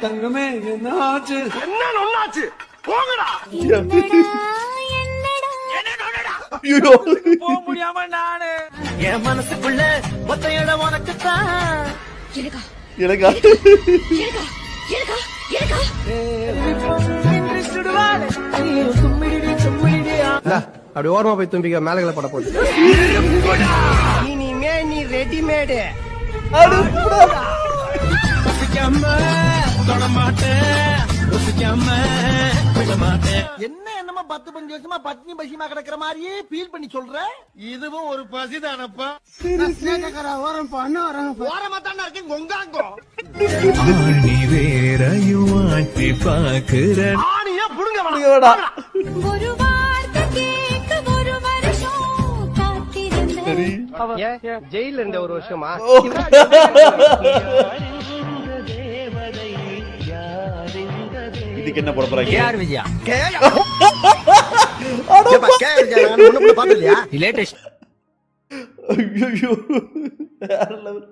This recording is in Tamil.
தங்கமே என்ன ஆச்சு? என்ன ஒண்ணாச்சு? போங்கடா. ஐயோ போக முடியாம நானு என் மனசுக்குள்ள ஒத்த இடம் உனக்குத்தான். எனக்கா அப்படி ஓரமா போய் தும்பிக்க மேலகளை பட போகுது. இனிமே நீ ரெடிமேடு. என்ன என்னமா 10-15 வருஷமா பத்னி பசிமா கிடக்குற மாதிரியே ஃபீல் பண்ணி சொல்ற? இதுவும் ஒரு பசிதானப்பா. ஓரமா தானே இருக்கு கொங்காங்கோ. ஆணி வேறையும் மாற்றி பார்க்கிற ஆணியா புடுங்க வேடா. ஒரு வார்த்தை கேட்க ஒரு வருஷம் காத்திருந்தேன். ஏன் ஜெயில இருந்த ஒரு வருஷமா? இதுக்கு என்ன போட போறாங்க? யார் விஜயா பாத்துலையா? லேட்டஸ்ட் ஐயோ வேற level.